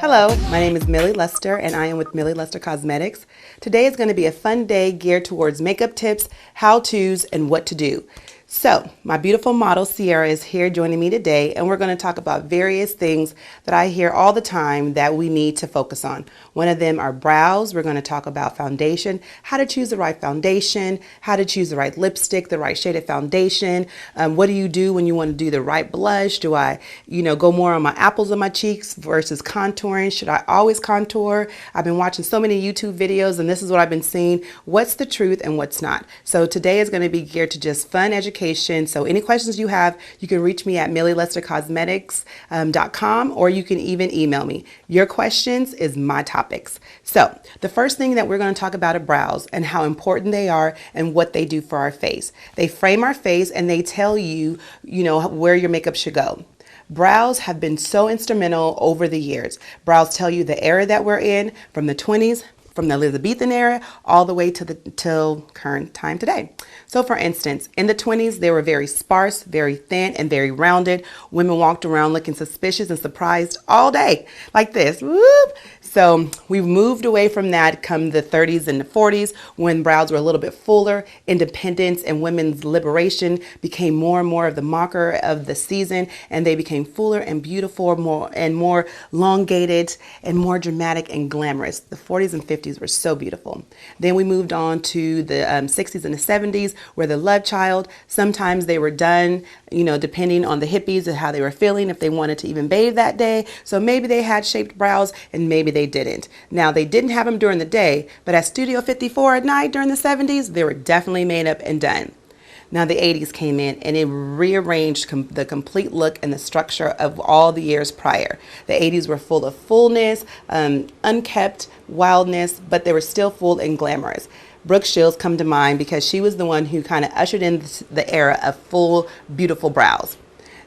Hello, my name is Millie Lester and I am with Millie Lester Cosmetics. Today is going to be a fun day geared towards makeup tips, how-tos, and what to do. So, my beautiful model Sierra is here joining me today, and we're going to talk about various things that I hear all the time that we need to focus on. One of them are brows. We're going to talk about foundation, how to choose the right foundation, how to choose the right lipstick, the right shade of foundation. What do you do when you want to do the right blush? Do I, go more on my apples of my cheeks versus contouring? Should I always contour? I've been watching so many YouTube videos, and this is what I've been seeing. What's the truth and what's not? So today is going to be geared to just fun education. So any questions you have, you can reach me at MillieLesterCosmetics.com, or you can even email me. Your questions is my topics. So the first thing that we're going to talk about are brows and how important they are and what they do for our face. They frame our face and they tell you, where your makeup should go. Brows have been so instrumental over the years. Brows tell you the era that we're in, from the 20s, from the Elizabethan era, all the way till current time today. So for instance, in the 20s, they were very sparse, very thin, and very rounded. Women walked around looking suspicious and surprised all day, like this. Whoop. So we've moved away from that come the 30s and the 40s, when brows were a little bit fuller. Independence and women's liberation became more and more of the marker of the season, and they became fuller and beautiful, more elongated and more dramatic and glamorous. The 40s and 50s were so beautiful. Then we moved on to the 60s and the 70s, where the love child, sometimes they were done, depending on the hippies and how they were feeling, if they wanted to even bathe that day. So maybe they had shaped brows and maybe they didn't. Now, they didn't have them during the day, but at Studio 54 at night during the 70s, they were definitely made up and done. Now the 80s came in and it rearranged the complete look and the structure of all the years prior. The 80s were full of fullness, unkept wildness, but they were still full and glamorous. Brooke Shields come to mind because she was the one who kind of ushered in the era of full, beautiful brows.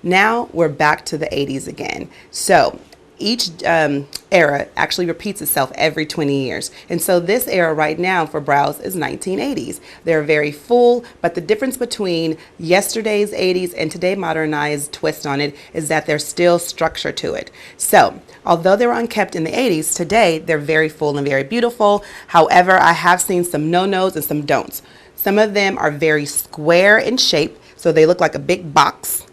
Now we're back to the 80s again. So each era actually repeats itself every 20 years. And so this era right now for brows is 1980s. They're very full, but the difference between yesterday's 80s and today modernized twist on it is that there's still structure to it. So although they were unkept in the 80s, today they're very full and very beautiful. However, I have seen some no-nos and some don'ts. Some of them are very square in shape, so they look like a big box.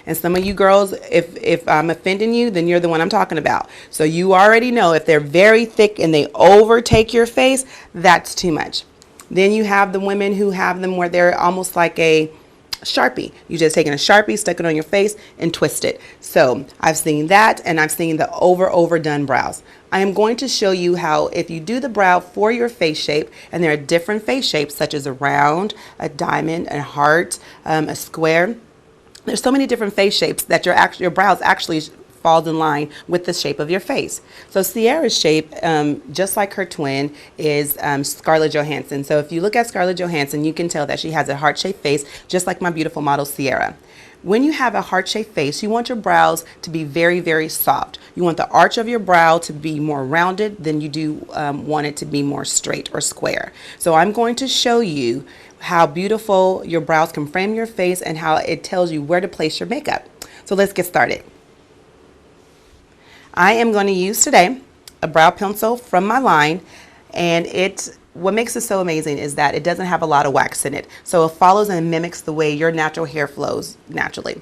And some of you girls, if I'm offending you, then you're the one I'm talking about. So you already know if they're very thick and they overtake your face, that's too much. Then you have the women who have them where they're almost like a Sharpie. You just taking a Sharpie, stuck it on your face, and twist it. So I've seen that, and I've seen the overdone brows. I am going to show you how, if you do the brow for your face shape, and there are different face shapes such as a round, a diamond, a heart, a square. There's so many different face shapes that your brows actually falls in line with the shape of your face. So Sierra's shape, just like her twin, is Scarlett Johansson. So if you look at Scarlett Johansson, you can tell that she has a heart-shaped face, just like my beautiful model Sierra. When you have a heart-shaped face, you want your brows to be very, very soft. You want the arch of your brow to be more rounded than you do want it to be more straight or square. So I'm going to show you how beautiful your brows can frame your face and how it tells you where to place your makeup. So let's get started. I am going to use today a brow pencil from my line, and what makes it so amazing is that it doesn't have a lot of wax in it. So it follows and mimics the way your natural hair flows naturally.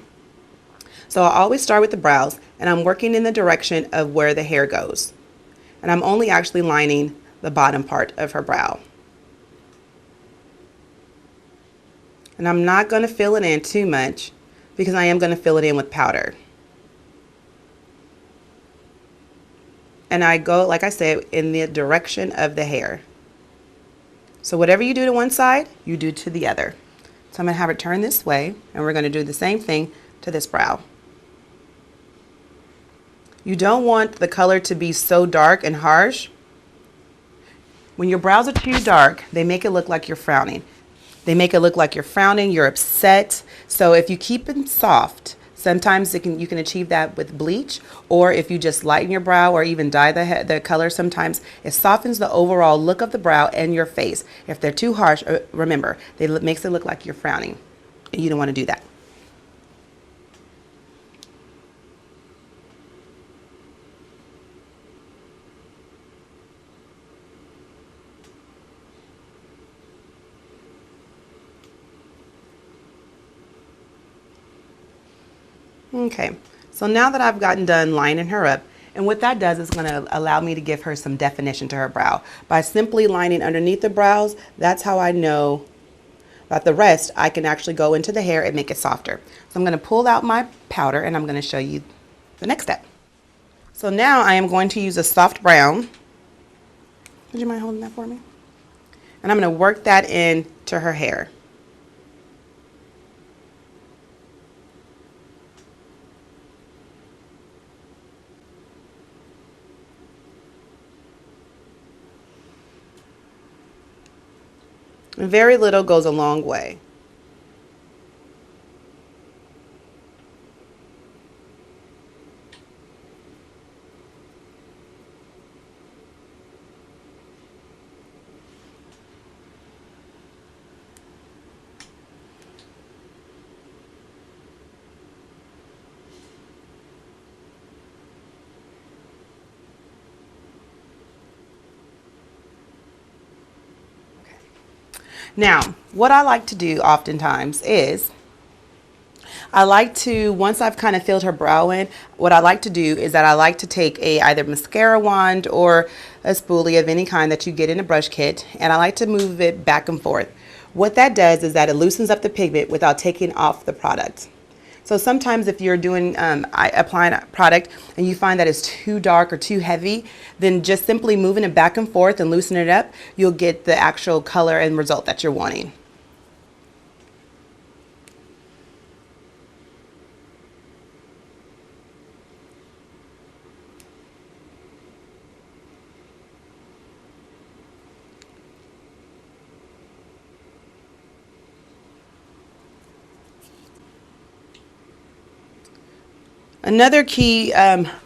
So I always start with the brows, and I'm working in the direction of where the hair goes. And I'm only actually lining the bottom part of her brow. And I'm not going to fill it in too much because I am going to fill it in with powder. And I go, like I said, in the direction of the hair. So whatever you do to one side, you do to the other. So I'm going to have it turn this way, and we're going to do the same thing to this brow. You don't want the color to be so dark and harsh. When your brows are too dark, they make it look like you're frowning. They make it look like you're frowning, you're upset. So if you keep it soft, sometimes you can achieve that with bleach, or if you just lighten your brow or even dye the color, sometimes it softens the overall look of the brow and your face. If they're too harsh, remember, it makes it look like you're frowning, and you don't want to do that. Okay, so now that I've gotten done lining her up, and what that does is going to allow me to give her some definition to her brow. By simply lining underneath the brows, that's how I know that the rest I can actually go into the hair and make it softer. So I'm going to pull out my powder and I'm going to show you the next step. So now I am going to use a soft brown. Would you mind holding that for me? And I'm going to work that into her hair. Very little goes a long way. Now, what I like to do oftentimes is I like to, once I've kind of filled her brow in, what I like to do is that I like to take a either mascara wand or a spoolie of any kind that you get in a brush kit, and I like to move it back and forth. What that does is that it loosens up the pigment without taking off the product. So sometimes if you're doing applying a product and you find that it's too dark or too heavy, then just simply moving it back and forth and loosening it up, you'll get the actual color and result that you're wanting. Another key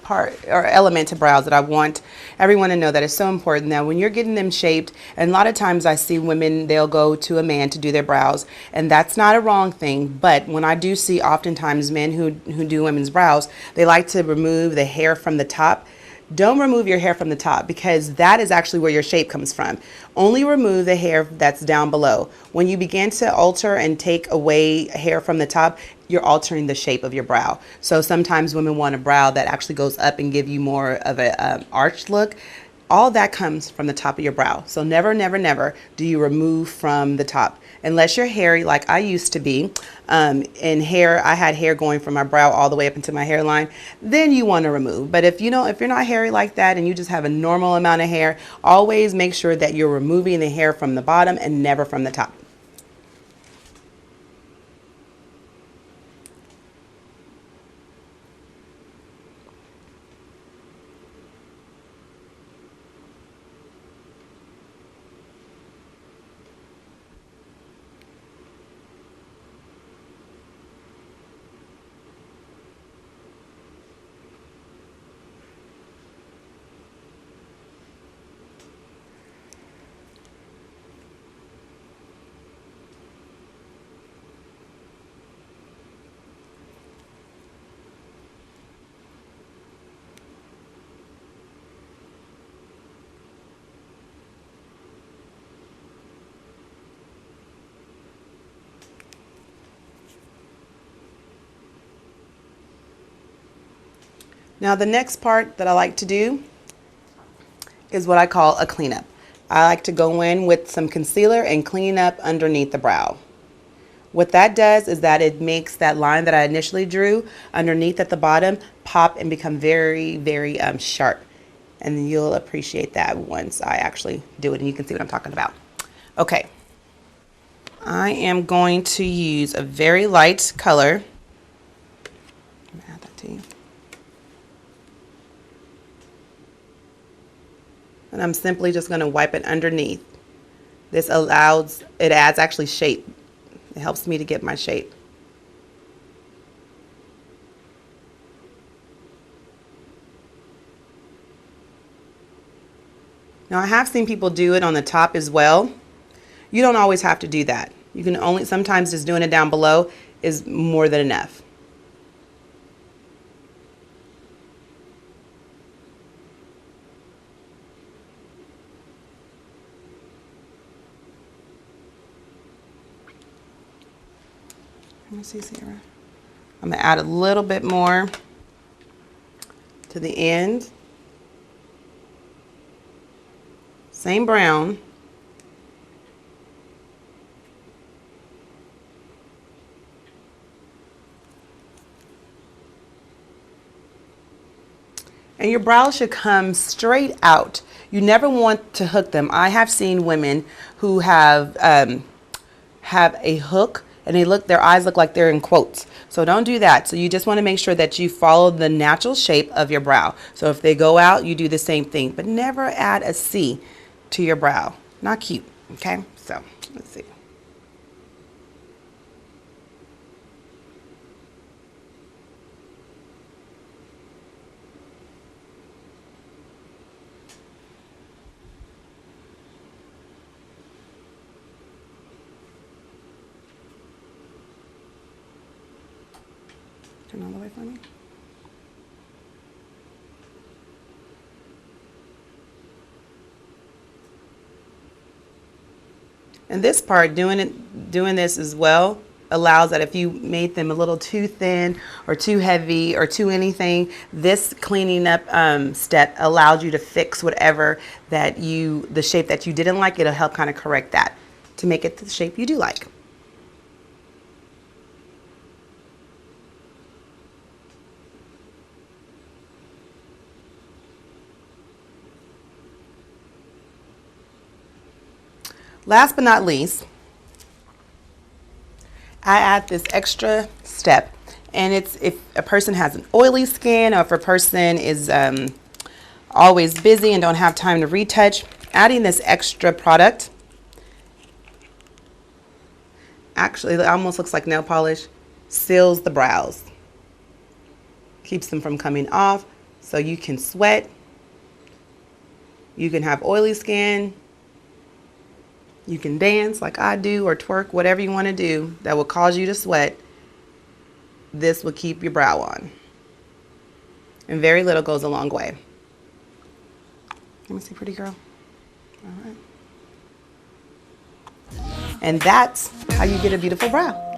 part or element to brows that I want everyone to know that is so important, that when you're getting them shaped, and a lot of times I see women, they'll go to a man to do their brows, and that's not a wrong thing, but when I do see oftentimes men who do women's brows, they like to remove the hair from the top. Don't remove your hair from the top, because that is actually where your shape comes from. Only remove the hair that's down below. When you begin to alter and take away hair from the top, you're altering the shape of your brow. So sometimes women want a brow that actually goes up and give you more of a arched look. All that comes from the top of your brow. So never, never, never do you remove from the top. Unless you're hairy like I used to be, and hair, I had hair going from my brow all the way up into my hairline, then you want to remove. But if you know, if you're not hairy like that and you just have a normal amount of hair, always make sure that you're removing the hair from the bottom and never from the top. Now the next part that I like to do is what I call a cleanup. I like to go in with some concealer and clean up underneath the brow. What that does is that it makes that line that I initially drew underneath at the bottom pop and become very, very sharp. And you'll appreciate that once I actually do it and you can see what I'm talking about. Okay, I am going to use a very light color. Let me add that to you. And I'm simply just going to wipe it underneath. This allows, it adds actually shape. It helps me to get my shape. Now I have seen people do it on the top as well. You don't always have to do that. You can only, sometimes just doing it down below is more than enough. Let me see, Sierra. I'm gonna add a little bit more to the end. Same brown. And your brows should come straight out. You never want to hook them. I have seen women who have a hook and their eyes look like they're in quotes. So don't do that. So you just want to make sure that you follow the natural shape of your brow. So if they go out, you do the same thing, but never add a C to your brow. Not cute. Okay, so let's see. Turn all the way for me. And this part, doing this as well, allows that if you made them a little too thin or too heavy or too anything, this cleaning up step allows you to fix whatever the shape that you didn't like. It'll help kind of correct that to make it the shape you do like. Last but not least, I add this extra step, and it's if a person has an oily skin or if a person is always busy and don't have time to retouch, adding this extra product, actually it almost looks like nail polish, seals the brows, keeps them from coming off, so you can sweat, you can have oily skin, you can dance like I do or twerk, whatever you want to do that will cause you to sweat. This will keep your brow on. And very little goes a long way. Let me see, pretty girl. All right. And that's how you get a beautiful brow.